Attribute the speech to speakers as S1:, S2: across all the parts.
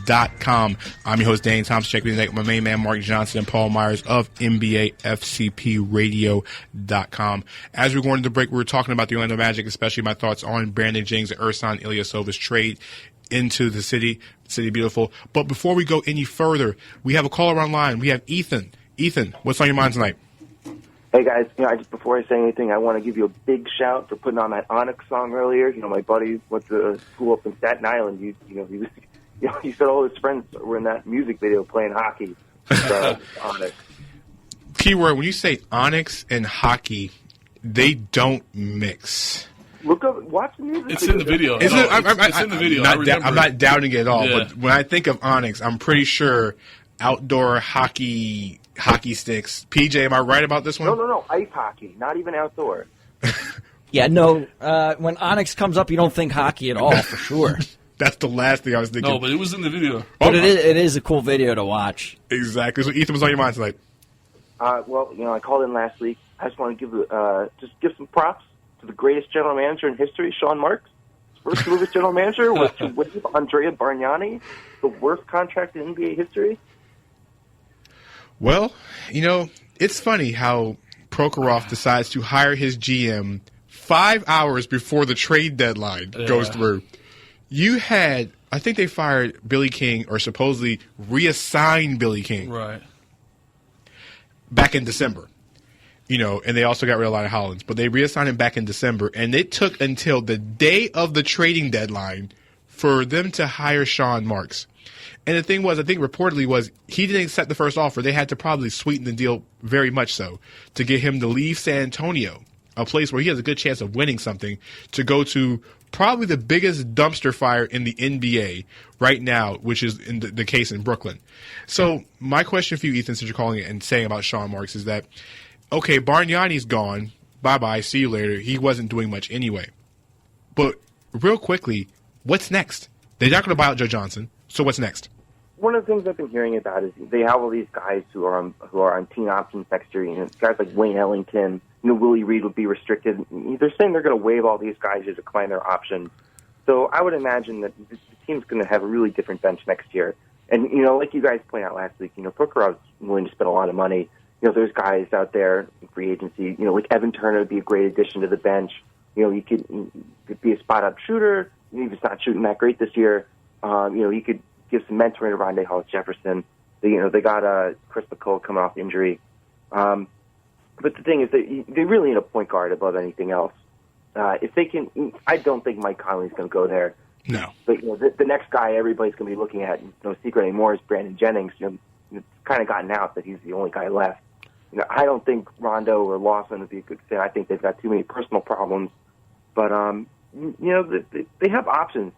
S1: NBAFCPRadio.com. I'm your host, Dane Thompson. Check me tonight with my main man, Marc Johnson and Paul Myers of NBAFCPRadio.com. As we're going to the break, we were talking about the Orlando Magic, especially my thoughts on Brandon Jennings and Ersan Ilyasova's trade into the city beautiful. But before we go any further, we have a caller online. We have Ethan. Ethan, what's on your mind tonight?
S2: Hey guys, before I say anything, I want to give you a big shout for putting on that Onyx song earlier. My buddy went to school up in Staten Island. He said all his friends were in that music video playing hockey. So, Onyx.
S1: Keyword: when you say Onyx and hockey, they don't mix.
S2: Look up, watch the music.
S3: It's in the video.
S1: It's
S3: in the video.
S1: I'm not doubting it at all.
S3: Yeah.
S1: But when I think of Onyx, I'm pretty sure outdoor hockey sticks. PJ, am I right about this one?
S2: No. Ice hockey, not even outdoor.
S4: Yeah, no. When Onyx comes up, you don't think hockey at all, for sure.
S1: That's the last thing I was thinking.
S3: No, but it was in the video.
S4: But it is a cool video to watch.
S1: Exactly. So, Ethan, what's on your mind tonight?
S2: I called in last week. I just want to give some props to the greatest general manager in history, Sean Marks. His first move as general manager was to waive Andrea Bargnani, the worst contract in NBA history.
S1: Well, it's funny how Prokhorov decides to hire his GM 5 hours before the trade deadline goes through. I think they fired Billy King, or supposedly reassigned Billy King.
S3: Right.
S1: Back in December. And they also got rid of a lot of Hollins. But they reassigned him back in December, and it took until the day of the trading deadline for them to hire Sean Marks. And the thing was, I think reportedly was, he didn't accept the first offer. They had to probably sweeten the deal very much so to get him to leave San Antonio, a place where he has a good chance of winning something, to go to probably the biggest dumpster fire in the NBA right now, which is in the case in Brooklyn. So my question for you, Ethan, since you're calling it and saying about Sean Marks, is that, okay, Bargnani's gone. Bye-bye. See you later. He wasn't doing much anyway. But real quickly, what's next? They're not going to buy out Joe Johnson. So what's next?
S2: One of the things I've been hearing about is they have all these guys who are on team options next year. Guys like Wayne Ellington, Willie Reed would be restricted. They're saying they're going to waive all these guys to decline their options. So I would imagine that the team's going to have a really different bench next year. And like you guys pointed out last week, Prokhorov's willing to spend a lot of money. There's guys out there in free agency. Like Evan Turner would be a great addition to the bench. He could be a spot-up shooter. Even if he's not shooting that great this year, he could give some mentoring to Rondae Hollis-Jefferson. They got Chris McCall coming off injury. But the thing is, they really need a point guard above anything else. If they can, I don't think Mike Conley's going to go there.
S1: No.
S2: But the next guy everybody's going to be looking at, no secret anymore, is Brandon Jennings. It's kind of gotten out that he's the only guy left. I don't think Rondo or Lawson would be a good fit. I think they've got too many personal problems. But they have options.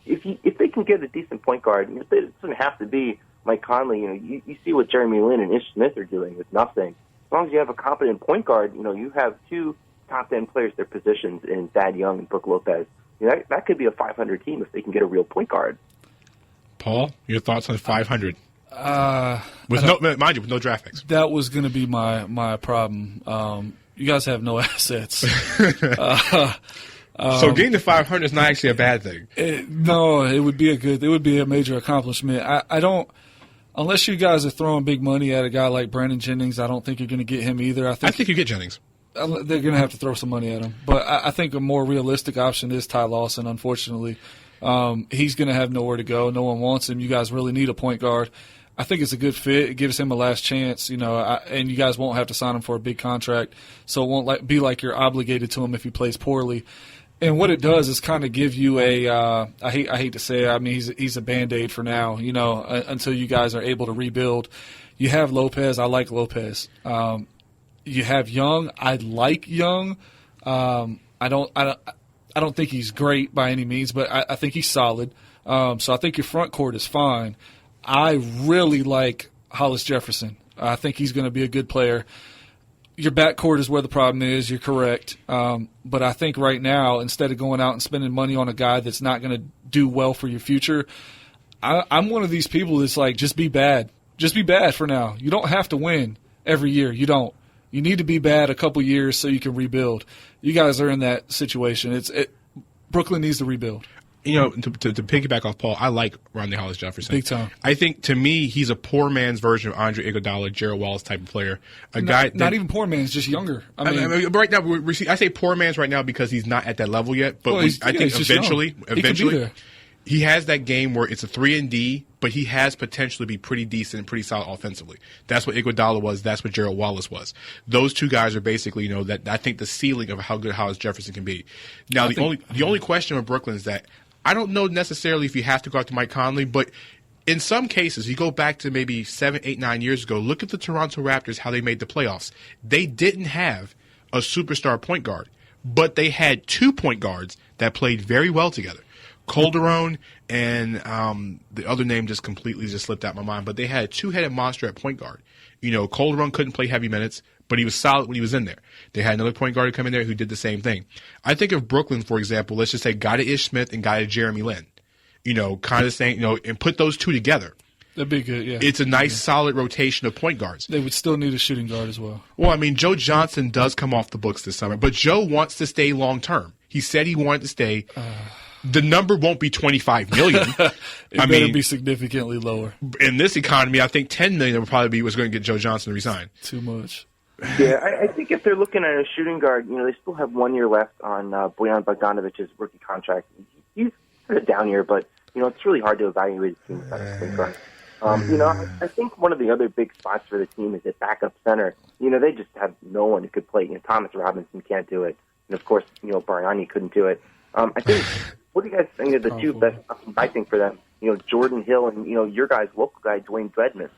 S2: If they can get a decent point guard, it doesn't have to be Mike Conley. You see what Jeremy Lin and Ish Smith are doing with nothing. As long as you have a competent point guard, you have two top 10 players at their positions in Thad Young and Brook Lopez. That could be a 500 team if they can get a real point guard.
S1: Paul, your thoughts on 500? With no draft picks.
S3: That was going to be my problem. You guys have no assets.
S1: So getting to 500 is not actually a bad thing.
S3: No, it would be a major accomplishment. I don't, unless you guys are throwing big money at a guy like Brandon Jennings, I don't think you're going to get him either. I think
S1: you get Jennings.
S3: They're going to have to throw some money at him. But I think a more realistic option is Ty Lawson, unfortunately. He's going to have nowhere to go. No one wants him. You guys really need a point guard. I think it's a good fit. It gives him a last chance, and you guys won't have to sign him for a big contract, so it won't be like you're obligated to him if he plays poorly. And what it does is kind of give you I hate to say it, I mean, he's a Band-Aid for now, until you guys are able to rebuild. You have Lopez. I like Lopez. You have Young. I like Young. I don't think he's great by any means, but I think he's solid. So I think your front court is fine. I really like Hollis Jefferson. I think he's going to be a good player. Your backcourt is where the problem is. You're correct. But I think right now, instead of going out and spending money on a guy that's not going to do well for your future, I'm one of these people that's like, just be bad. Just be bad for now. You don't have to win every year. You don't. You need to be bad a couple years so you can rebuild. You guys are in that situation. Brooklyn needs to rebuild.
S1: To piggyback off Paul, I like Rondae Hollis-Jefferson.
S3: Big time.
S1: I think, to me, he's a poor man's version of Andre Iguodala, Gerald Wallace type of player.
S3: Not even poor man's, just younger. I mean,
S1: right now, I say poor man's right now because he's not at that level yet. But I think eventually, he has that game where it's a 3-and-D, but he has potential to be pretty decent and pretty solid offensively. That's what Iguodala was. That's what Gerald Wallace was. Those two guys are basically, that I think the ceiling of how good Hollis-Jefferson can be. Now, the only question with Brooklyn is that I don't know necessarily if you have to go after Mike Conley, but in some cases, you go back to maybe 7, 8, 9 years ago, look at the Toronto Raptors, how they made the playoffs. They didn't have a superstar point guard, but they had 2 point guards that played very well together. Calderon and the other name just completely slipped out my mind, but they had a 2-headed monster at point guard. Calderon couldn't play heavy minutes, but he was solid when he was in there. They had another point guard come in there who did the same thing. I think of Brooklyn, for example, let's just say guy to Ish Smith and guy to Jeremy Lin. Kind of saying, and put those two together.
S3: That'd be good, yeah.
S1: It's a nice, solid rotation of point guards.
S3: They would still need a shooting guard as well.
S1: Well, I mean, Joe Johnson does come off the books this summer, but Joe wants to stay long term. He said he wanted to stay. The number won't be $25 million.
S3: It better be significantly lower.
S1: In this economy, I think $10 million would probably be what's going to get Joe Johnson to resign.
S3: Too much.
S2: Yeah, I think if they're looking at a shooting guard, they still have 1 year left on Bojan Bogdanovic's rookie contract. He's had a down year, but it's really hard to evaluate a team without a shooting guard. I think one of the other big spots for the team is at backup center. They just have no one who could play. Thomas Robinson can't do it, and of course, Bargnani couldn't do it. I think. What do you guys think of the two best options, I think, for them? Jordan Hill and, your guys' local guy, Dwayne Dedmon.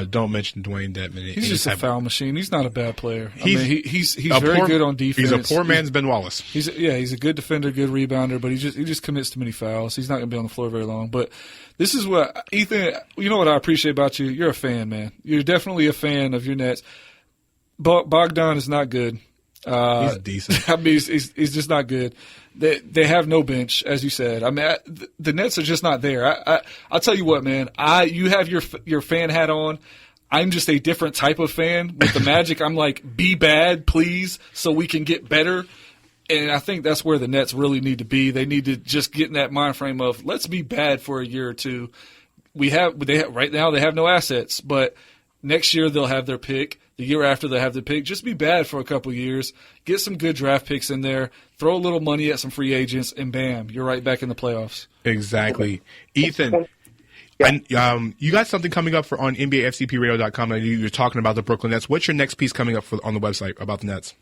S1: Don't mention Dwayne Dedmon.
S3: He's just a foul machine. He's not a bad player. He's very good on defense.
S1: He's a poor man's Ben Wallace.
S3: He's a good defender, good rebounder, but he just commits too many fouls. He's not going to be on the floor very long. But this is what, Ethan, what I appreciate about you? You're a fan, man. You're definitely a fan of your Nets. Bogdan is not good.
S1: He's decent.
S3: I mean, he's just not good. They have no bench, as you said. I mean, the Nets are just not there. I'll tell you what, man. You have your fan hat on. I'm just a different type of fan. With the Magic, I'm like, be bad, please, so we can get better. And I think that's where the Nets really need to be. They need to just get in that mind frame of let's be bad for a year or two. Right now they have no assets, but next year they'll have their pick. The year after they have the pick, just be bad for a couple years, get some good draft picks in there, throw a little money at some free agents, and bam, you're right back in the playoffs.
S1: Exactly. Ethan, and, you got something coming up on NBAFCPRadio.com. You're talking about the Brooklyn Nets. What's your next piece coming up on the website about the Nets?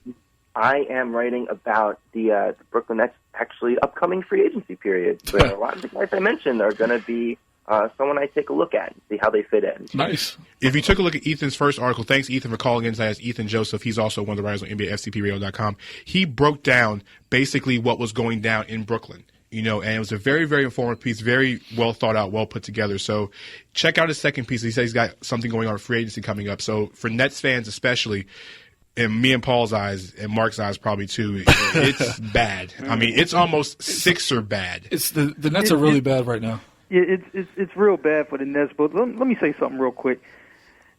S2: I am writing about the Brooklyn Nets actually upcoming free agency period. So a lot of the guys I mentioned are going to be someone I take a look at and see how they fit in.
S3: Nice.
S1: If you took a look at Ethan's first article, thanks, Ethan, for calling in. That's Ethan Joseph. He's also one of the writers on NBAFCPRadio.com. He broke down basically what was going down in Brooklyn, and it was a very, very informative piece, very well thought out, well put together. So check out his second piece. He says he's got something going on with free agency coming up. So for Nets fans especially, in me and Paul's eyes, and Mark's eyes probably too, it's bad. I mean, it's almost Sixer bad.
S3: It's the Nets are really bad right now.
S5: Yeah, it's real bad for the Nets, but let me say something real quick.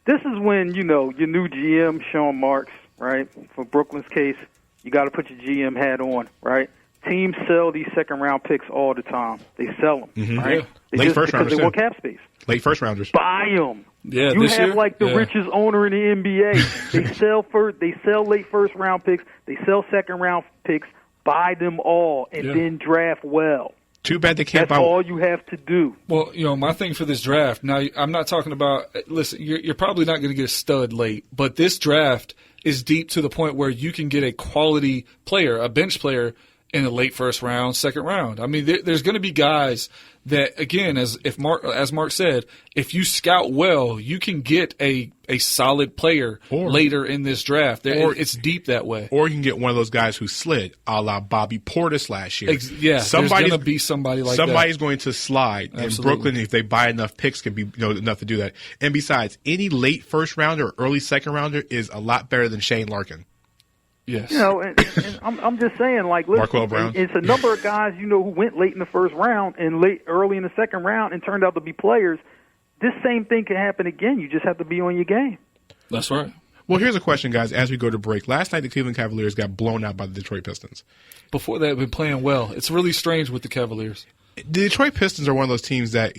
S5: This is when, your new GM, Sean Marks, right? For Brooklyn's case, you got to put your GM hat on, right? Teams sell these second-round picks all the time. They sell them, right?
S1: Yeah. Late first rounders,
S5: because they want cap space.
S1: Late first rounders.
S5: Buy them.
S3: Yeah,
S5: you have the richest owner in the NBA. They sell late first-round picks. They sell second-round picks. Buy them all and then draft well.
S1: Too bad they can't buy.
S5: That's all you have to do.
S3: Well, my thing for this draft, now I'm not talking about, listen, you're probably not going to get a stud late, but this draft is deep to the point where you can get a quality player, a bench player, in the late first round, second round. I mean, there's going to be guys that, again, as Mark said, if you scout well, you can get a solid player later in this draft. It's deep that way.
S1: Or you can get one of those guys who slid, a la Bobby Portis last year.
S3: There's going to be somebody like that.
S1: Somebody's going to slide.
S3: Absolutely.
S1: And Brooklyn, if they buy enough picks, can be enough to do that. And besides, any late first rounder or early second rounder is a lot better than Shane Larkin.
S3: Yes.
S5: And I'm just saying, listen, it's a number of guys, who went late in the first round and early in the second round and turned out to be players. This same thing can happen again. You just have to be on your game.
S3: That's right.
S1: Well, here's a question, guys, as we go to break. Last night, the Cleveland Cavaliers got blown out by the Detroit Pistons.
S3: Before that, been playing well. It's really strange with the Cavaliers.
S1: The Detroit Pistons are one of those teams that,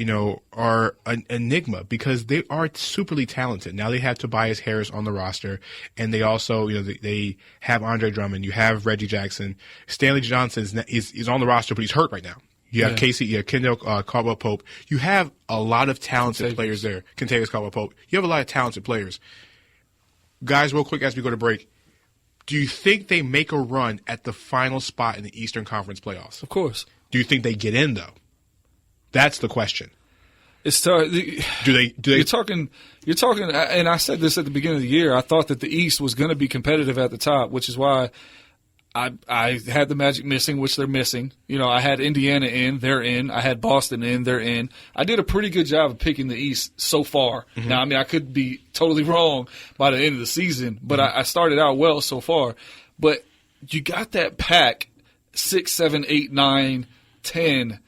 S1: are an enigma because they are superly talented. Now they have Tobias Harris on the roster, and they also, they have Andre Drummond. You have Reggie Jackson. Stanley Johnson is on the roster, but he's hurt right now. You have Casey, you have Kendall Caldwell-Pope. You have a lot of talented players there. Kentavious Caldwell-Pope. You have a lot of talented players. Guys, real quick as we go to break, do you think they make a run at the final spot in the Eastern Conference playoffs?
S3: Of course.
S1: Do you think they get in, though? That's the question.
S3: It's tough.
S1: Do they?
S3: You're talking, and I said this at the beginning of the year. I thought that the East was going to be competitive at the top, which is why I had the Magic missing, which they're missing. I had Indiana in, they're in. I had Boston in, they're in. I did a pretty good job of picking the East so far. Mm-hmm. Now, I could be totally wrong by the end of the season, but I started out well so far. But you got that pack, 6, 7, 8, 9, 10.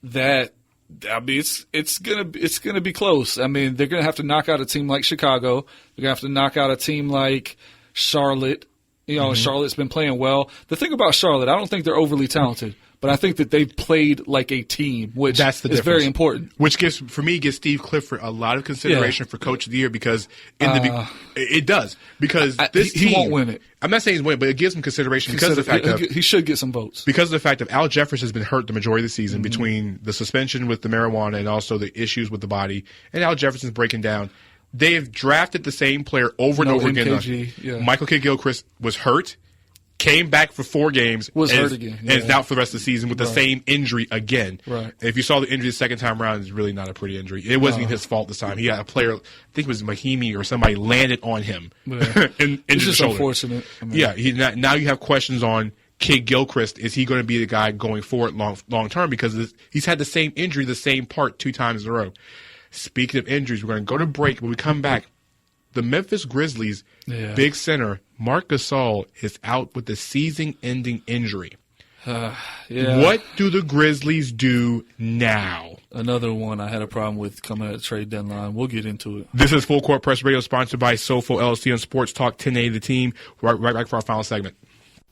S3: That it's gonna be close. They're gonna have to knock out a team like Chicago. They're gonna have to knock out a team like Charlotte. Charlotte's been playing well. The thing about Charlotte, I don't think they're overly talented, but I think that they've played like a team, which is very important.
S1: Which gives Steve Clifford a lot of consideration for Coach of the Year because it does. Because this team,
S3: he won't win it.
S1: I'm not saying he's win, but it gives him consideration because of the fact that
S3: he should get some votes.
S1: Because of the fact that Al Jeffers has been hurt the majority of the season between the suspension with the marijuana and also the issues with the body, and Al Jefferson's breaking down. They have drafted the same player over and over again. Michael Kidd-Gilchrist was hurt, came back for 4 games,
S3: hurt again,
S1: and is out for the rest of the season with the same injury again.
S3: Right.
S1: And if you saw the injury the second time around, it's really not a pretty injury. It wasn't even his fault this time. He had a player, I think it was Mahimi or somebody, landed on him and
S3: it's just
S1: shoulder.
S3: Unfortunate.
S1: Now you have questions on Kidd-Gilchrist. Is he going to be the guy going forward long term? Because he's had the same injury, the same part 2 times in a row. Speaking of injuries, we're going to go to break. When we come back, the Memphis Grizzlies' big center, Marc Gasol, is out with a season-ending injury. What do the Grizzlies do now?
S3: Another one I had a problem with coming at the trade deadline. We'll get into it.
S1: This is Full Court Press Radio, sponsored by SOFOELLC on Sports Talk 1080 The Team. Right back for our final segment.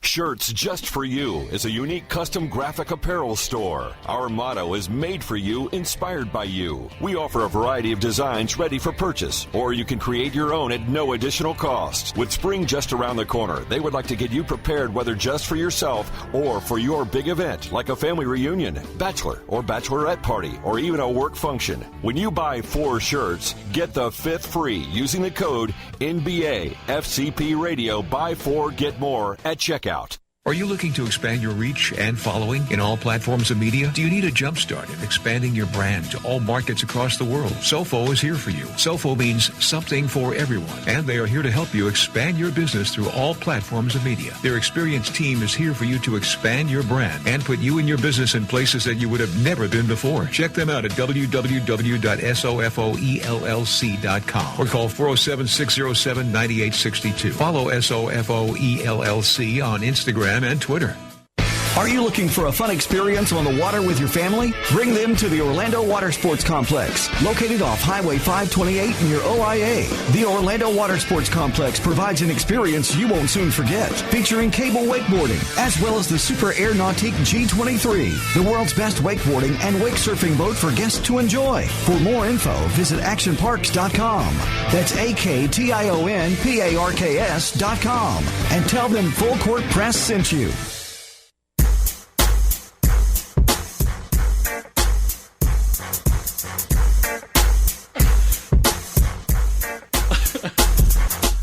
S6: Shirts Just For You is a unique custom graphic apparel store. Our motto is made for you, inspired by you. We offer a variety of designs ready for purchase, or you can create your own at no additional cost. With spring just around the corner, they would like to get you prepared, whether just for yourself or for your big event, like a family reunion, bachelor or bachelorette party, or even a work function. When you buy 4 shirts, get the 5th free using the code NBA FCP Radio. Buy 4, get more at checkout.
S7: Are you looking to expand your reach and following in all platforms of media? Do you need a jumpstart in expanding your brand to all markets across the world? SOFO is here for you. SOFO means something for everyone, and they are here to help you expand your business through all platforms of media. Their experienced team is here for you to expand your brand and put you and your business in places that you would have never been before. Check them out at www.sofoellc.com or call 407-607-9862. Follow SOFOELLC on Instagram and Twitter.
S8: Are you looking for a fun experience on the water with your family? Bring them to the Orlando Water Sports Complex, located off Highway 528 near OIA. The Orlando Water Sports Complex provides an experience you won't soon forget, featuring cable wakeboarding, as well as the Super Air Nautique G23, the world's best wakeboarding and wake surfing boat for guests to enjoy. For more info, visit actionparks.com. That's AKTIONPARKS.com. And tell them Full Court Press sent you.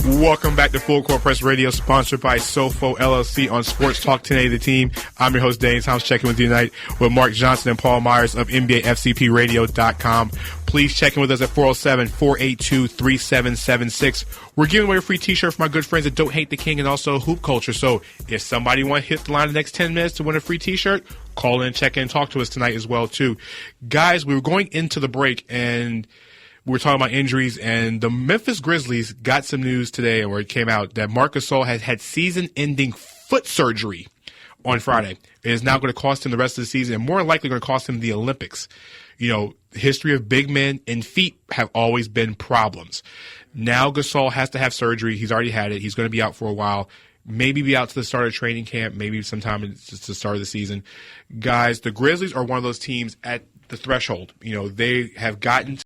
S1: Welcome back to Full Court Press Radio, sponsored by SOFOELLC on Sports Talk 1080 The Team. I'm your host, Dane Thompson, checking with you tonight with Mark Johnson and Paul Myers of NBAFCPRadio.com. Please check in with us at 407-482-3776. We're giving away a free t-shirt for my good friends that Don't Hate the King and also Hoop Culture. So if somebody want to hit the line in the next 10 minutes to win a free t-shirt, call in, check in, talk to us tonight as well, too. Guys, we were going into the break and we were talking about injuries, and the Memphis Grizzlies got some news today, where it came out that Marc Gasol has had season-ending foot surgery on Friday. It is now going to cost him the rest of the season, and more likely going to cost him the Olympics. History of big men and feet have always been problems. Now Gasol has to have surgery. He's already had it. He's going to be out for a while. Maybe be out to the start of training camp, maybe sometime to the start of the season. Guys, the Grizzlies are one of those teams at the threshold. They have gotten